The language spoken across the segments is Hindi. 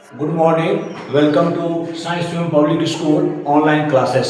Good morning, welcome to science एवं public school online classes.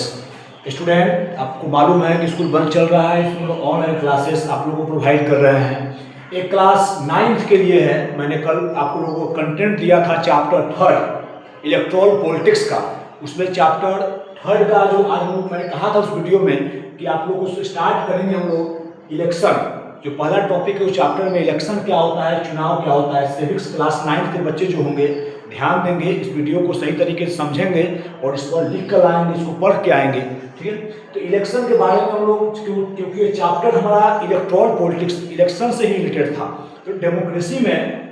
Student, आपको मालूम है कि स्कूल बंद चल रहा है, इसमें ऑनलाइन क्लासेस आप लोगों को प्रोवाइड कर रहे हैं। एक क्लास 9th के लिए है। मैंने कल आप लोगों को कंटेंट दिया था चैप्टर 3 इलेक्ट्रल पॉलिटिक्स का। उसमें चैप्टर 3 का जो आज मैंने कहा था उस वीडियो में कि आप लोगों से स्टार्ट करेंगे हम लोग इलेक्शन। जो पहला टॉपिक है उस चैप्टर में इलेक्शन क्या होता है, चुनाव क्या होता है। सिविक्स क्लास 9th के बच्चे जो होंगे ध्यान देंगे, इस वीडियो को सही तरीके से समझेंगे और इस पर लिख कर आएंगे, इसको पढ़ के आएंगे। ठीक है, तो इलेक्शन के बारे में हम लोग क्योंकि ये चैप्टर हमारा इलेक्ट्रल पॉलिटिक्स इलेक्शन से ही रिलेटेड था। तो डेमोक्रेसी में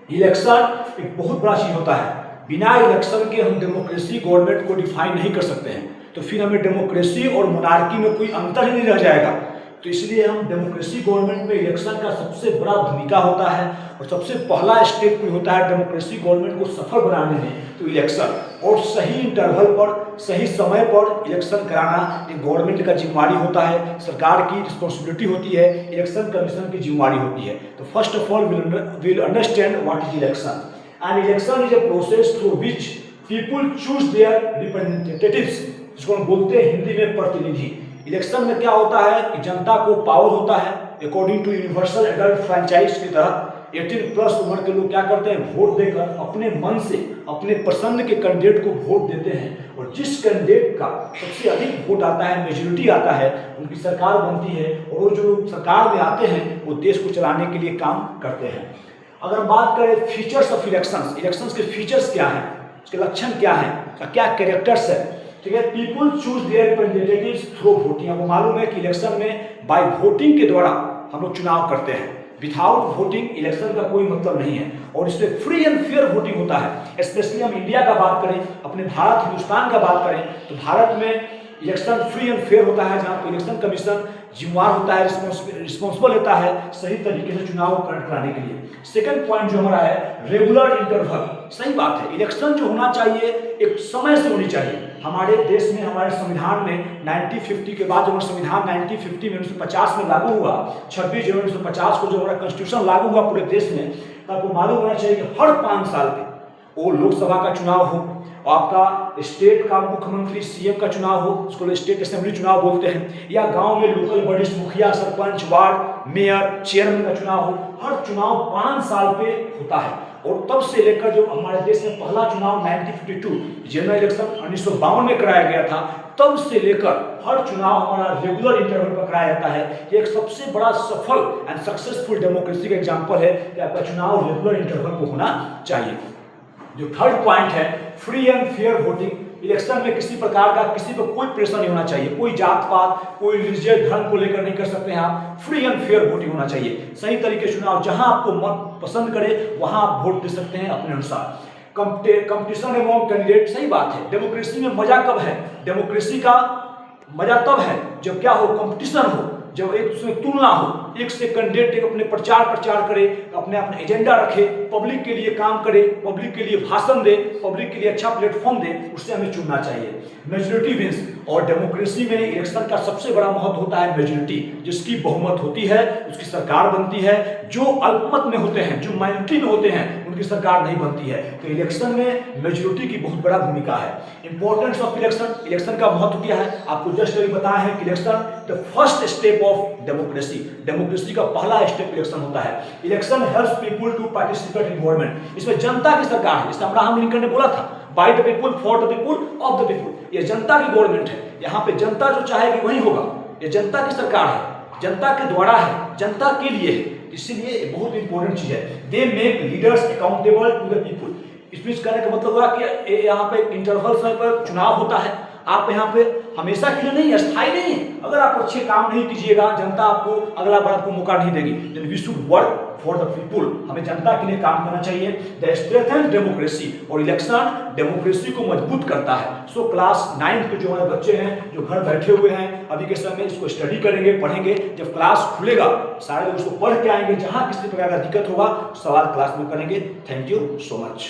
इलेक्शन एक बहुत बड़ा चीज होता है। बिना इलेक्शन के हम डेमोक्रेसी गवर्नमेंट को डिफाइन नहीं कर सकते हैं, तो फिर हमें डेमोक्रेसी और मोनार्की में कोई अंतर ही नहीं रह जाएगा। तो इसलिए हम डेमोक्रेसी गवर्नमेंट में इलेक्शन का सबसे बड़ा भूमिका होता है और सबसे पहला स्टेप कोई होता है डेमोक्रेसी गवर्नमेंट को सफल बनाने में, तो इलेक्शन। और सही इंटरवल पर सही समय पर इलेक्शन कराना एक गवर्नमेंट का जिम्मेवारी होता है, सरकार की रिस्पॉन्सिबिलिटी होती है, इलेक्शन कमीशन की जिम्मेवारी होती है। तो first of all will understand what is election. And election is a process through which people choose there representatives, जिसको हम बोलते हैं हिंदी में प्रतिनिधि। इलेक्शन में क्या होता है कि जनता को पावर होता है according to universal adult franchise की तरह 18+ उम्र के लोग क्या करते हैं, वोट देकर अपने मन से अपने पसंद के कैंडिडेट को वोट देते हैं और जिस कैंडिडेट का सबसे अधिक वोट आता है, मेजोरिटी आता है, उनकी सरकार बनती है और वो जो सरकार में आते हैं वो देश को चलाने के लिए काम करते हैं। अगर हम बात करें फीचर्स ऑफ इलेक्शंस, इलेक्शंस के फीचर्स क्या हैं, उसके लक्षण क्या हैं, क्या कैरेक्टर्स है। ठीक है, people choose there representatives through voting. आपको मालूम है कि इलेक्शन में बाय वोटिंग के द्वारा हम लोग चुनाव करते हैं। विदाउट वोटिंग इलेक्शन का कोई मतलब नहीं है और इसमें फ्री एंड फेयर वोटिंग होता है। स्पेशली हम इंडिया का बात करें, अपने भारत हिंदुस्तान का बात करें, तो भारत में इलेक्शन फ्री एंड फेयर होता है, जहाँ पर इलेक्शन कमीशन जिम्मेवार होता है, रिस्पॉन्सिबल होता है सही तरीके से चुनाव कराने के लिए। सेकंड पॉइंट जो हमारा है रेगुलर इंटरवल। सही बात है, इलेक्शन जो होना चाहिए एक समय से होनी चाहिए। हमारे देश में हमारे संविधान में 1950 के बाद जो संविधान 1950 में 1950 में लागू हुआ, 26 जनवरी 1950 को जो हमारा कॉन्स्टिट्यूशन लागू हुआ पूरे देश में, तो आपको मालूम होना चाहिए कि हर 5 साल पे वो लोकसभा का चुनाव हो, आपका स्टेट का मुख्यमंत्री सीएम का चुनाव हो, उसको स्टेट असेंबली चुनाव बोलते हैं, या गांव में लोकल बॉडीज मुखिया, सरपंच, वार्ड मेयर, चेयरमैन का चुनाव हो। हर चुनाव 5 साल पे होता है और तब से लेकर जो हमारे देश में पहला चुनाव 1952 जनरल इलेक्शन 1952 में कराया गया था, तब से लेकर हर चुनाव हमारा रेगुलर इंटरवल पर कराया जाता है। ये एक सबसे बड़ा सफल एंड सक्सेसफुल डेमोक्रेसी का एग्जांपल है कि आपका चुनाव रेगुलर इंटरवल पर होना चाहिए। जो थर्ड पॉइंट है free and fair voting. Election में किसी प्रकार का किसी पर कोई प्रेशर नहीं होना चाहिए, कोई जात पात, कोई रिलीजियस धर्म को लेकर नहीं कर सकते हैं आप। फ्री एंड फेयर वोटिंग होना चाहिए, सही तरीके से चुनाव, जहां आपको मत पसंद करे वहां आप वोट दे सकते हैं अपने अनुसार। कंपटीशन एमंग कैंडिडेट, सही बात है। डेमोक्रेसी में मजा कब है, डेमोक्रेसी का मजा तब है जब क्या हो, कंपटीशन हो, जब एक दूसरे में तुलना हो, एक से कैंडिडेट एक अपने प्रचार करे, अपने एजेंडा रखे, पब्लिक के लिए काम करे, पब्लिक के लिए भाषण दे, पब्लिक के लिए अच्छा प्लेटफॉर्म दे, उससे हमें चुनना चाहिए। मेजोरिटी विंस, और डेमोक्रेसी में इलेक्शन का सबसे बड़ा महत्व होता है मेजोरिटी। जिसकी बहुमत होती है उसकी सरकार बनती है, जो अल्पमत में होते हैं, जो माइनॉरिटी में होते हैं, उनकी सरकार नहीं बनती है। तो इलेक्शन में मेजोरिटी की बहुत बड़ा भूमिका है। इंपॉर्टेंस ऑफ इलेक्शन, इलेक्शन का महत्व क्या है आपको जस्ट अभी बताया है कि election the first step of democracy, democracy का पहला स्टेप इलेक्शन होता है। Election helps people to participate in government. इसमें जनता की सरकार है, इसमें अब्राहम लिंकन ने बोला था by the people for the people of the people. ये जनता की गवर्नमेंट है, यहाँ पे जनता जो चाहेगी वही होगा। ये जनता की सरकार है, जनता के द्वारा है, जनता के लिए है, इसीलिए बहुत इंपॉर्टेंट चीज है। They make leaders accountable to the people. Speech करने का मतलब हुआ कि यहाँ पे इंटरवल समय पर चुनाव होता है, आप यहाँ पे हमेशा के लिए नहीं, अस्थायी नहीं है। अगर आप अच्छे काम नहीं कीजिएगा, जनता आपको अगला बार आपको मौका नहीं देगी। Then we should work for the people, हमें जनता के लिए काम करना चाहिए। द स्ट्रेंथन डेमोक्रेसी, और इलेक्शन डेमोक्रेसी को मजबूत करता है। सो क्लास 9th के जो हमारे बच्चे हैं जो घर बैठे हुए हैं अभी के समय, इसको स्टडी करेंगे, पढ़ेंगे। जब क्लास खुलेगा सारे लोग उसको पढ़ के आएंगे, जहां किसी प्रकार का दिक्कत होगा सवाल क्लास में करेंगे। Thank you so much.